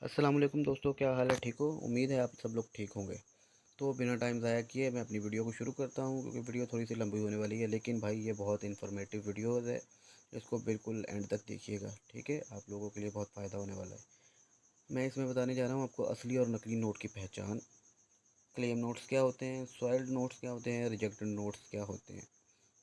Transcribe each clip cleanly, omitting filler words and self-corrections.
अस्सलाम वालेकुम दोस्तों, क्या हाल है? ठीक हो? उम्मीद है आप सब लोग ठीक होंगे। तो बिना टाइम ज़ाया किए मैं अपनी वीडियो को शुरू करता हूँ, क्योंकि वीडियो थोड़ी सी लंबी होने वाली है, लेकिन भाई ये बहुत इन्फॉर्मेटिव वीडियोज़ है। इसको बिल्कुल एंड तक देखिएगा, ठीक है? आप लोगों के लिए बहुत फ़ायदा होने वाला है। मैं इसमें बताने जा रहा हूँ आपको असली और नकली नोट की पहचान, क्लेम नोट्स क्या होते हैं, सॉइल्ड नोट्स क्या होते हैं, रिजेक्टेड नोट्स क्या होते हैं,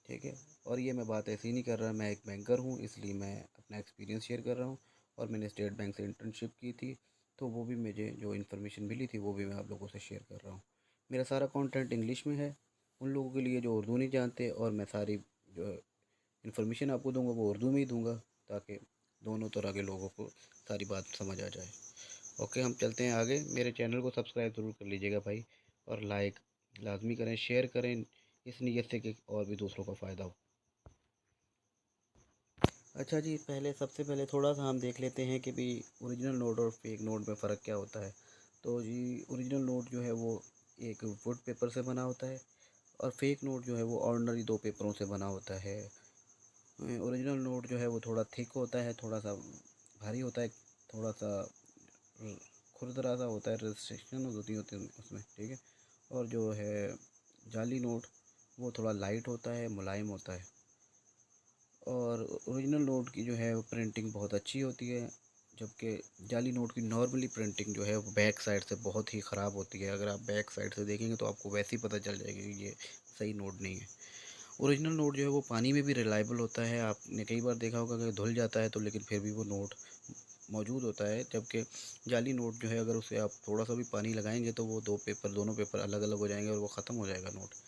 ठीक है? और ये मैं बात ऐसे ही नहीं कर रहा, मैं एक बैंकर हूँ, इसलिए मैं अपना एक्सपीरियंस शेयर कर रहा हूँ। और मैंने स्टेट बैंक से इंटर्नशिप की थी, तो वो भी मुझे जो इन्फॉर्मेशन मिली थी वो भी मैं आप लोगों से शेयर कर रहा हूँ। मेरा सारा कंटेंट इंग्लिश में है, उन लोगों के लिए जो उर्दू नहीं जानते, और मैं सारी जो इन्फॉर्मेशन आपको दूंगा वो उर्दू में ही दूंगा, ताकि दोनों तरह के लोगों को सारी बात समझ आ जाए। ओके, हम चलते हैं आगे। मेरे चैनल को सब्सक्राइब ज़रूर कर लीजिएगा भाई, और लाइक लाजमी करें, शेयर करें, इस नीयत से कि और भी दूसरों का फ़ायदा हो। अच्छा जी, सबसे पहले थोड़ा-सा हम देख लेते हैं कि भई ओरिजिनल नोट और फेक नोट में फ़र्क क्या होता है। तो जी, ओरिजिनल नोट जो है वो एक वुड पेपर से बना होता है, और फेक नोट जो है वो ऑर्डिनरी 2 पेपरों से बना होता है। ओरिजिनल नोट जो है वो थोड़ा थिक होता है, थोड़ा-सा भारी होता है, थोड़ा-सा र खुरदरा सा होता है, रिस्ट्रिक्शन होती है उसमें, ठीक है? और जो है जाली नोट, वो थोड़ा लाइट होता है, मुलायम होता है। और ओरिजिनल नोट की जो है वो प्रिंटिंग बहुत अच्छी होती है, जबकि जाली नोट की नॉर्मली प्रिंटिंग जो है वो बैक साइड से बहुत ही ख़राब होती है। अगर आप बैक साइड से देखेंगे तो आपको वैसे ही पता चल जाएगा कि ये सही नोट नहीं है। ओरिजिनल नोट जो है वो पानी में भी रिलायबल होता है। आपने कई बार देखा होगा कि धुल जाता है तो लेकिन फिर भी वो नोट मौजूद होता है, जबकि जाली नोट जो है अगर उसे आप थोड़ा सा भी पानी लगाएंगे तो वो दोनों पेपर अलग अलग हो जाएंगे और वो ख़त्म हो जाएगा नोट।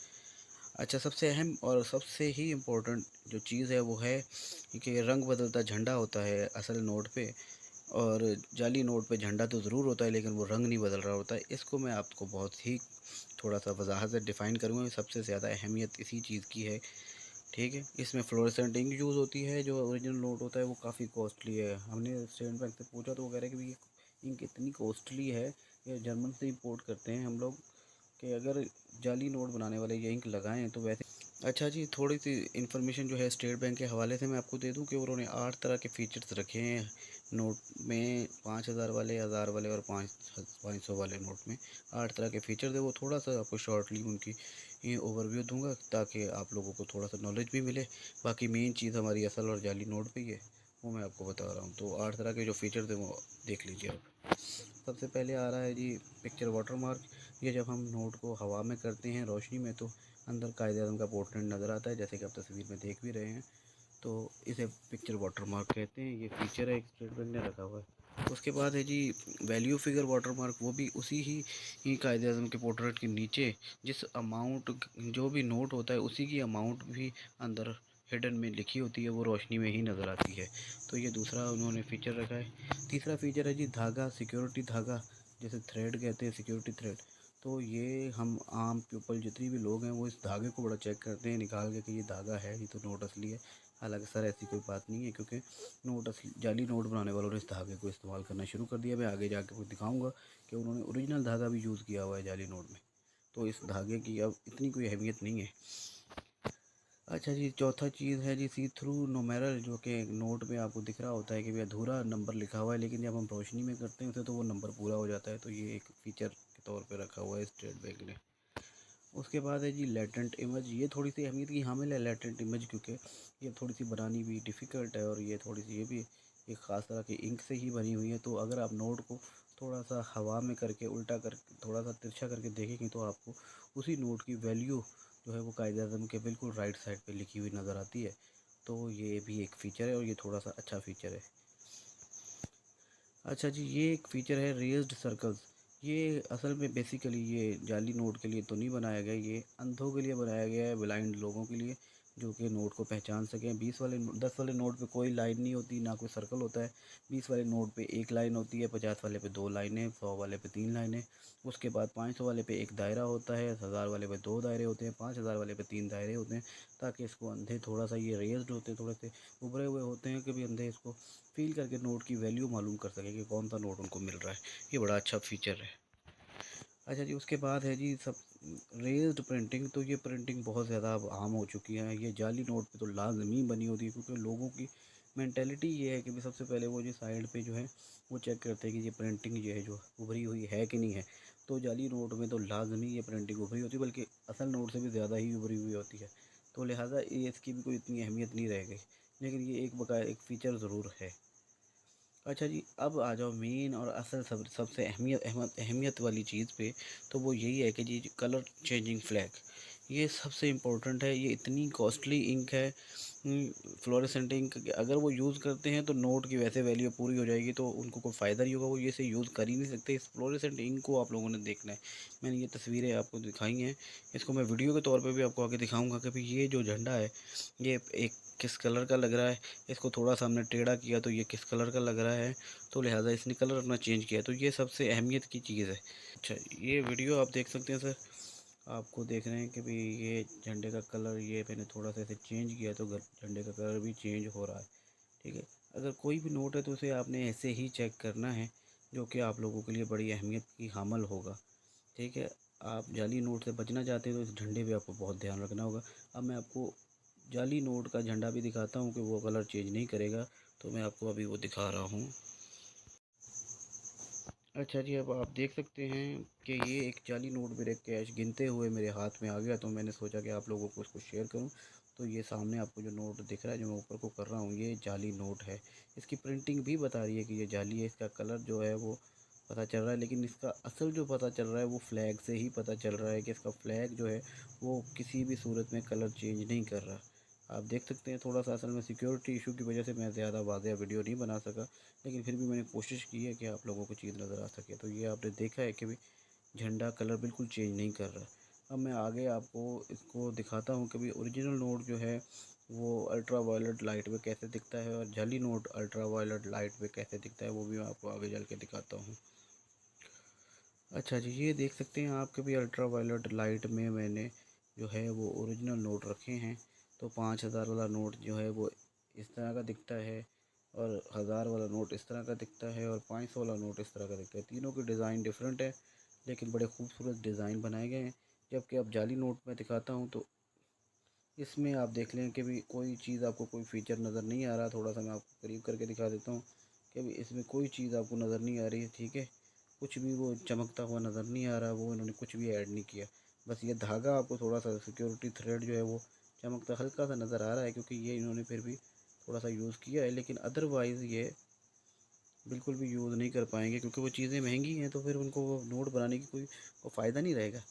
अच्छा, सबसे अहम और सबसे ही इम्पोर्टेंट जो चीज़ है वो है कि रंग बदलता झंडा होता है असल नोट पे, और जाली नोट पे झंडा तो ज़रूर होता है लेकिन वो रंग नहीं बदल रहा होता है। इसको मैं आपको बहुत ही थोड़ा-सा वज़ाहत से डिफ़ाइन करूँगा। सबसे ज़्यादा अहमियत इसी चीज़ की है, ठीक है? इसमें फ्लोरेसेंट इंक यूज़ होती है। जो ओरिजिनल नोट होता है वो काफ़ी कॉस्टली है। हमने स्टेट बैंक से पूछा तो वो कह रहे हैं कि भई इंक इतनी कॉस्टली है, ये जर्मन से इम्पोर्ट करते हैं हम लोग, कि अगर जाली नोट बनाने वाले ये इंक लगाएँ तो वैसे। अच्छा जी, थोड़ी-सी इन्फॉर्मेशन जो है स्टेट बैंक के हवाले से मैं आपको दे दूँ कि उन्होंने 8 तरह के फ़ीचर्स रखे हैं नोट में। 5000 वाले, 1000 वाले और 500 वाले नोट में 8 तरह के फ़ीचर्स है। वो थोड़ा-सा आपको शॉर्टली उनकी ये ओवरव्यू दूँगा, ताकि आप लोगों को थोड़ा-सा नॉलेज भी मिले। बाकी मेन चीज़ हमारी असल और जाली नोट पे ही है, वो मैं आपको बता रहा हूँ। तो 8 तरह के जो फ़ीचर्स हैं वो देख लीजिए आप। सबसे पहले आ रहा है जी पिक्चर वाटरमार्क। ये जब हम नोट को हवा में करते हैं रोशनी में, तो अंदर कायदे-आज़म का पोर्ट्रेट नज़र आता है, जैसे कि आप तस्वीर में देख भी रहे हैं। तो इसे पिक्चर वाटरमार्क कहते हैं। ये फीचर है, एक स्टेट बैंक ने रखा हुआ है। उसके बाद है जी वैल्यू फिगर वाटरमार्क। वो भी उसी ही कायदे-आज़म के पोर्ट्रेट के नीचे जिस अमाउंट जो भी नोट होता है उसी की अमाउंट भी अंदर हिडन में लिखी होती है, वो रोशनी में ही नज़र आती है। तो ये दूसरा उन्होंने फ़ीचर रखा है। तीसरा फ़ीचर है जी धागा, सिक्योरिटी धागा, जैसे थ्रेड कहते हैं, सिक्योरिटी थ्रेड। तो ये हम आम पीपल जितने भी लोग हैं वो इस धागे को बड़ा चेक करते हैं निकाल के कि ये धागा है, ये तो नोट असली है। हालांकि सर ऐसी कोई बात नहीं है, क्योंकि नोट असली जाली नोट बनाने वालों ने इस धागे को इस्तेमाल करना शुरू कर दिया। मैं आगे जाके आपको दिखाऊंगा कि उन्होंने ओरिजिनल धागा भी यूज़ किया हुआ है जाली नोट में। तो इस धागे की अब इतनी कोई अहमियत नहीं है। अच्छा जी, चौथा चीज़ है जी सी थ्रू नोमेरल, जो कि नोट में आपको दिख रहा होता है कि भाई अधूरा नंबर लिखा हुआ है, लेकिन जब हम रोशनी में करते हैं उसे तो वो नंबर पूरा हो जाता है। तो ये एक फ़ीचर के तौर पे रखा हुआ है स्टेट बैंक ने। उसके बाद है जी लेटेंट इमेज। ये थोड़ी सी अहमियत की हामिल है लेटेंट इमेज, क्योंकि ये थोड़ी सी बनानी भी डिफ़िकल्ट है, और ये थोड़ी सी ये भी एक ख़ास तरह की इंक से ही बनी हुई है। तो अगर आप नोट को थोड़ा सा हवा में करके उल्टा करके थोड़ा सा तिरछा करके देखेंगे तो आपको उसी नोट की वैल्यू जो है वो कायदे-आज़म के बिल्कुल राइट साइड पे लिखी हुई नज़र आती है। तो ये भी एक फ़ीचर है, और ये थोड़ा सा अच्छा फ़ीचर है। अच्छा जी, ये एक फ़ीचर है रेज़्ड सर्कल्स। ये असल में बेसिकली ये जाली नोट के लिए तो नहीं बनाया गया, ये अंधों के लिए बनाया गया है, ब्लाइंड लोगों के लिए, जो कि नोट को पहचान सकें। 10 वाले नोट पे कोई लाइन नहीं होती, ना कोई सर्कल होता है। 20 वाले नोट पे 1 लाइन होती है, 50 वाले पे 2 लाइनें, 100 वाले पे 3 लाइनें। उसके बाद 500 वाले पे 1 दायरा होता है, 1000 वाले पे 2 दायरे होते हैं, 5000 वाले पे 3 दायरे होते हैं, ताकि इसको अंधे थोड़ा-सा ये रेज़्ड होते हैं, थोड़े से उभरे हुए होते हैं कि भी अंधे इसको फ़ील करके नोट की वैल्यू मालूम कर सकें कि कौन सा नोट उनको मिल रहा है। ये बड़ा अच्छा फ़ीचर है। अच्छा जी, उसके बाद है जी सब रेज़्ड प्रिंटिंग। तो ये प्रिंटिंग बहुत ज़्यादा अब आम हो चुकी है। ये जाली नोट पे तो लाज़मी बनी होती है, क्योंकि लोगों की मेंटालिटी ये है कि भाई सबसे पहले वो जो साइड पे जो है वो चेक करते हैं कि ये प्रिंटिंग जो है जो उभरी हुई है कि नहीं है। तो जाली नोट में तो लाजमी ये प्रिंटिंग उभरी होती है, बल्कि असल नोट से भी ज़्यादा ही उभरी हुई होती है। तो लिहाजा ये इसकी भी कोई इतनी अहमियत नहीं रह गई, लेकिन ये एक बकाया एक फ़ीचर ज़रूर है। अच्छा जी, अब आ जाओ मेन और असल सबसे अहमियत वाली चीज़ पे। तो वो यही है कि जी कलर चेंजिंग फ्लैग, ये सबसे इम्पोर्टेंट है। ये इतनी कॉस्टली इंक है, फ्लोरेसेंट इंक, अगर वो यूज़ करते हैं तो नोट की वैसे वैल्यू पूरी हो जाएगी, तो उनको कोई फ़ायदा नहीं होगा, वो ये से यूज़ कर ही नहीं सकते। इस फ्लोरेसेंट इंक को आप लोगों ने देखना है। मैंने ये तस्वीरें आपको दिखाई हैं, इसको मैं वीडियो के तौर पे भी आपको आगे दिखाऊंगा कि भाई ये जो झंडा है ये एक किस कलर का लग रहा है। इसको थोड़ा सा हमने टेढ़ा किया तो ये किस कलर का लग रहा है, तो लिहाजा इसने कलर अपना चेंज किया। तो ये सबसे अहमियत की चीज़ है। अच्छा, ये वीडियो आप देख सकते हैं सर, आपको देख रहे हैं कि भाई ये झंडे का कलर, ये मैंने थोड़ा सा इसे चेंज किया तो झंडे का कलर भी चेंज हो रहा है। ठीक है, अगर कोई भी नोट है तो उसे आपने ऐसे ही चेक करना है, जो कि आप लोगों के लिए बड़ी अहमियत की हामल होगा। ठीक है, आप जाली नोट से बचना चाहते हैं तो इस झंडे पे आपको बहुत ध्यान रखना होगा। अब मैं आपको जाली नोट का झंडा भी दिखाता हूँ कि वो कलर चेंज नहीं करेगा। तो मैं आपको अभी वो दिखा रहा हूँ। अच्छा जी, अब आप देख सकते हैं कि ये एक जाली नोट मेरे कैश गिनते हुए मेरे हाथ में आ गया, तो मैंने सोचा कि आप लोगों को उसको शेयर करूं। तो ये सामने आपको जो नोट दिख रहा है, जो मैं ऊपर को कर रहा हूँ, ये जाली नोट है। इसकी प्रिंटिंग भी बता रही है कि ये जाली है। इसका कलर जो है वो पता चल रहा है, लेकिन इसका असल जो पता चल रहा है वो फ्लैग से ही पता चल रहा है कि इसका फ्लैग जो है वो किसी भी सूरत में कलर चेंज नहीं कर रहा। आप देख सकते हैं, थोड़ा सा असल में सिक्योरिटी इशू की वजह से मैं ज़्यादा वाज़ेह वीडियो नहीं बना सका, लेकिन फिर भी मैंने कोशिश की है कि आप लोगों को चीज़ नज़र आ सके। तो ये आपने देखा है कि भाई झंडा कलर बिल्कुल चेंज नहीं कर रहा। अब मैं आगे आपको इसको दिखाता हूँ कि भाई ओरिजिनल नोट जो है वो अल्ट्रा वायलेट लाइट में कैसे दिखता है, और जाली नोट अल्ट्रा वायलेट लाइट में कैसे दिखता है, वो भी मैं आपको आगे चल के दिखाता हूँ। अच्छा जी, ये देख सकते हैं आप कि भाई अल्ट्रा वायलेट लाइट में मैंने जो है वो ओरिजिनल नोट रखे हैं। तो 5,000 वाला नोट जो है वो इस तरह का दिखता है, और 1,000 वाला नोट इस तरह का दिखता है, और 500 वाला नोट इस तरह का दिखता है। तीनों के डिज़ाइन डिफरेंट है, लेकिन बड़े खूबसूरत डिज़ाइन बनाए गए हैं। जबकि अब जाली नोट में दिखाता हूँ तो इसमें आप देख लें कि भी कोई चीज़ आपको कोई फ़ीचर नज़र नहीं आ रहा। थोड़ा सा मैं आपको करीब करके दिखा देता हूँ कि भी इसमें कोई चीज़ आपको नज़र नहीं आ रही है। ठीक है, कुछ भी वो चमकता हुआ नज़र नहीं आ रहा, वो इन्होंने कुछ भी ऐड नहीं किया। बस ये धागा आपको थोड़ा सा सिक्योरिटी थ्रेड जो है वो चमकता हल्का सा नज़र आ रहा है, क्योंकि ये इन्होंने फिर भी थोड़ा सा यूज़ किया है, लेकिन अदरवाइज़ ये बिल्कुल भी यूज़ नहीं कर पाएंगे, क्योंकि वो चीज़ें महंगी हैं, तो फिर उनको वो नोट बनाने की कोई फ़ायदा नहीं रहेगा।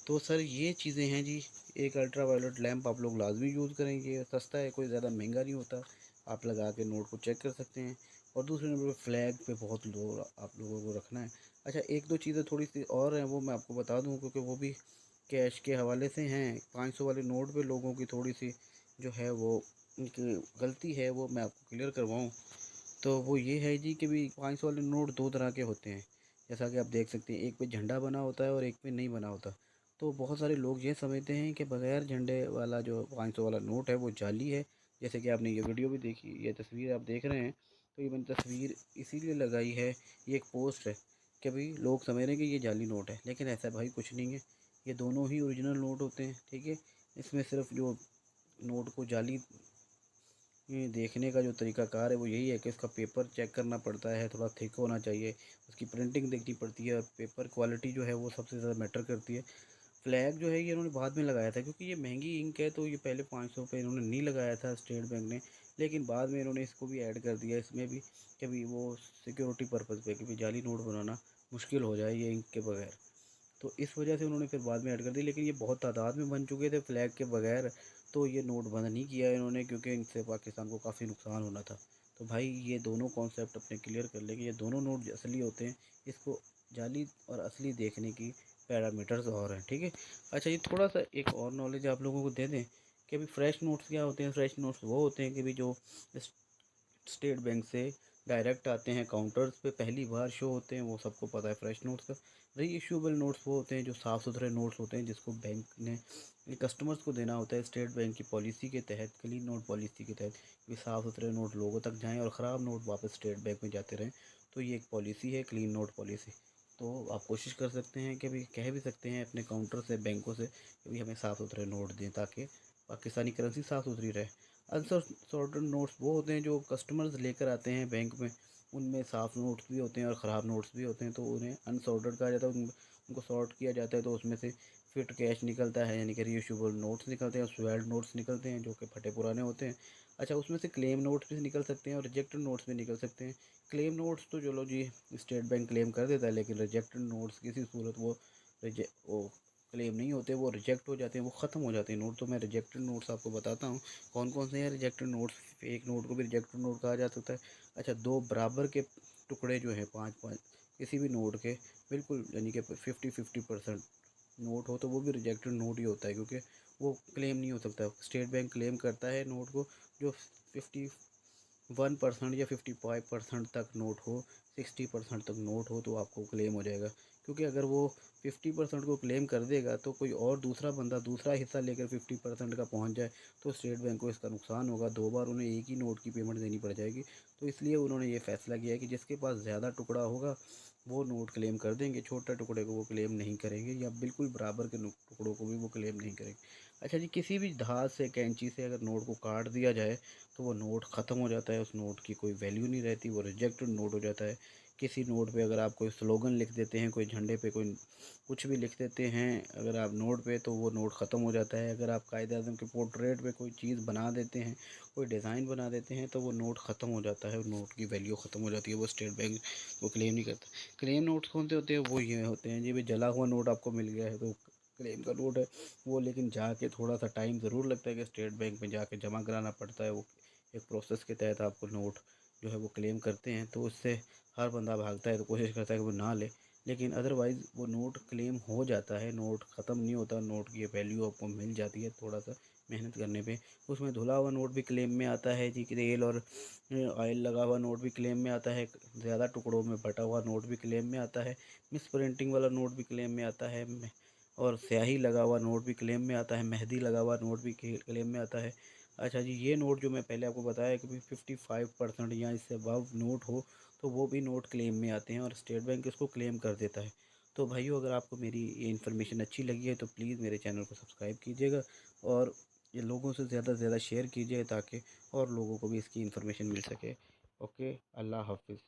तो सर ये चीज़ें हैं जी। एक अल्ट्रा वायलेट लैंप आप लोग लाजमी यूज़ करेंगे, सस्ता है, कोई ज़्यादा महंगा नहीं होता। आप लगा के नोट को चेक कर सकते हैं। और दूसरे नंबर पर फ्लैग पे बहुत लो आप लोगों को रखना है। अच्छा, एक दो चीज़ें थोड़ी सी और हैं, वो मैं आपको बता दूं, क्योंकि वो भी कैश के हवाले से हैं। 500 वाले नोट पे लोगों की थोड़ी सी जो है वो उनकी गलती है, वो मैं आपको क्लियर करवाऊँ। तो वो ये है जी कि भी 500 वाले नोट दो तरह के होते हैं। जैसा कि आप देख सकते हैं, एक पे झंडा बना होता है और एक पे नहीं बना होता। तो बहुत सारे लोग ये समझते हैं कि बगैर झंडे वाला जो 500 वाला नोट है वो जाली है। जैसे कि आपने ये वीडियो भी देखी, ये तस्वीर आप देख रहे हैं, तो ये मैंने तस्वीर इसीलिए लगाई है, ये एक पोस्ट है कि भाई लोग समझ रहे हैं कि ये जाली नोट है, लेकिन ऐसा भाई कुछ नहीं है। ये दोनों ही ओरिजिनल नोट होते हैं। ठीक है, इसमें सिर्फ जो नोट को जाली ये देखने का जो तरीक़ाकार है वो यही है कि इसका पेपर चेक करना पड़ता है, थोड़ा थिक होना चाहिए, उसकी प्रिंटिंग देखनी पड़ती है, और पेपर क्वालिटी जो है वो सबसे ज़्यादा मैटर करती है। फ्लैग जो है ये इन्होंने बाद में लगाया था, क्योंकि ये महंगी इंक है, तो ये पहले 500 पे इन्होंने नहीं लगाया था स्टेट बैंक ने, लेकिन बाद में इन्होंने इसको भी ऐड कर दिया इसमें भी, कि भी वो सिक्योरिटी पर्पज़ पे कि भी जाली नोट बनाना मुश्किल हो जाए ये इंक के बगैर। तो इस वजह से उन्होंने फिर बाद में ऐड कर दी, लेकिन ये बहुत तादाद में बन चुके थे फ्लैग के बगैर, तो ये नोट बंद नहीं किया इन्होंने, क्योंकि इनसे पाकिस्तान को काफ़ी नुकसान होना था। तो भाई ये दोनों कॉन्सेप्ट अपने क्लियर कर लेंगे, ये दोनों नोट जो असली होते हैं, इसको जाली और असली देखने की पैरामीटर्स और हैं। ठीक है, अच्छा ये थोड़ा सा एक और नॉलेज आप लोगों को दे दें कि अभी फ्रेश नोट्स क्या होते हैं। फ्रेश नोट्स वो होते हैं कि भी जो स्टेट बैंक से डायरेक्ट आते हैं काउंटर्स पे, पहली बार शो होते हैं, वो सबको पता है फ्रेश नोट्स का। री इशूबल नोट्स वो होते हैं जो साफ़ सुथरे नोट्स होते हैं, जिसको बैंक ने कस्टमर्स को देना होता है स्टेट बैंक की पॉलिसी के तहत, क्लीन नोट पॉलिसी के तहत, कि साफ़ सुथरे नोट लोगों तक जाएं और ख़राब नोट वापस स्टेट बैंक में जाते रहें। तो ये एक पॉलिसी है, क्लीन नोट पॉलिसी। तो आप कोशिश कर सकते हैं कि भाई कह भी सकते हैं अपने काउंटर से, बैंकों से, कि भाई हमें साफ़ सुथरे नोट दें, ताकि पाकिस्तानी करेंसी साफ़ सुथरी रहे। अनसॉर्टेड नोट्स वो होते हैं जो कस्टमर्स लेकर आते हैं बैंक में, उनमें साफ़ नोट्स भी होते हैं और ख़राब नोट्स भी होते हैं, तो उन्हें अनसॉर्टेड कहा जाता है। उनको सॉर्ट किया जाता है तो उसमें से फिट कैश निकलता है, यानी कि रीइश्यूएबल नोट्स निकलते हैं, स्वेल्ड नोट्स निकलते हैं जो कि फटे पुराने होते हैं। अच्छा, उसमें से क्लेम नोट्स भी निकल सकते हैं और रिजेक्टेड नोट्स भी निकल सकते हैं। क्लेम नोट्स तो चलो जी, स्टेट बैंक क्लेम कर देता है, लेकिन रिजेक्टेड नोट्स किसी सूरत वो क्लेम नहीं होते, वो रिजेक्ट हो जाते हैं, वो ख़त्म हो जाते हैं नोट। तो मैं रिजेक्टेड नोट्स आपको बताता हूँ कौन कौन से हैं रिजेक्टेड नोट्स। फेक नोट को भी रिजेक्टेड नोट कहा जा सकता है। अच्छा, दो बराबर के टुकड़े जो हैं, पाँच पाँच किसी भी नोट के, बिल्कुल यानी कि 50-50% नोट हो तो वो भी रिजेक्टेड नोट ही होता है, क्योंकि वो क्लेम नहीं हो सकता। स्टेट बैंक क्लेम करता है नोट को जो 51% या 55% तक नोट हो, 60% तक नोट हो, तो आपको क्लेम हो जाएगा। क्योंकि अगर वो 50% को क्लेम कर देगा तो कोई और दूसरा बंदा दूसरा हिस्सा लेकर 50% का पहुंच जाए तो स्टेट बैंक को इसका नुकसान होगा। 2 बार उन्हें एक ही नोट की पेमेंट देनी पड़ जाएगी। तो इसलिए उन्होंने ये फैसला किया है कि जिसके पास ज़्यादा टुकड़ा होगा वो नोट क्लेम कर देंगे, छोटे टुकड़े को वो क्लेम नहीं करेंगे, या बिल्कुल बराबर के टुकड़ों को भी वो क्लेम नहीं करेंगे। अच्छा जी, किसी भी धार से, कैंची से अगर नोट को काट दिया जाए तो वो नोट ख़त्म हो जाता है, उस नोट की कोई वैल्यू नहीं रहती, वो रिजेक्टेड नोट हो जाता है। किसी नोट पे अगर आप कोई स्लोगन लिख देते हैं, कोई झंडे पे कोई कुछ भी लिख देते हैं अगर आप नोट पे, तो वो नोट ख़त्म हो जाता है। अगर आप कायदे-आज़म के पोर्ट्रेट पे कोई चीज़ बना देते हैं, कोई डिज़ाइन बना देते हैं, तो वो नोट ख़त्म हो जाता है, नोट की वैल्यू ख़त्म हो जाती है, वो स्टेट बैंक वो क्लेम नहीं करता। क्लेम नोट्स कौन से होते हैं? वो ये होते हैं जी, भाई जला हुआ नोट आपको मिल गया है तो क्लेम का नोट है वो, लेकिन जाके थोड़ा-सा टाइम ज़रूर लगता है कि स्टेट बैंक में जाके जमा कराना पड़ता है। वो एक प्रोसेस के तहत आपको नोट जो है वो क्लेम करते हैं, तो उससे हर बंदा भागता है, तो कोशिश करता है कि वो ना ले। लेकिन अदरवाइज़ वो नोट क्लेम हो जाता है, नोट ख़त्म नहीं होता, नोट की वैल्यू आपको मिल जाती है थोड़ा-सा मेहनत करने पे। उसमें धुला हुआ नोट भी क्लेम में आता है जी, तेल और ऑयल लगा हुआ नोट भी क्लेम में आता है, ज़्यादा टुकड़ों में बँटा हुआ नोट भी क्लेम में आता है, मिस प्रिंटिंग वाला नोट भी क्लेम में आता है, और स्याही लगा हुआ नोट भी क्लेम में आता है, मेहंदी लगा हुआ नोट भी क्लेम में आता है। अच्छा जी, ये नोट जो मैं पहले आपको बताया कि 55% या इससे अबव नोट हो तो वो भी नोट क्लेम में आते हैं और स्टेट बैंक इसको क्लेम कर देता है। तो भाइयों, अगर आपको मेरी ये इन्फॉर्मेशन अच्छी लगी है तो प्लीज़ मेरे चैनल को सब्सक्राइब कीजिएगा और ये लोगों से ज़्यादा से ज़्यादा शेयर कीजिए ताकि और लोगों को भी इसकी इन्फॉर्मेशन मिल सके। ओके, अल्लाह हाफ़िज़।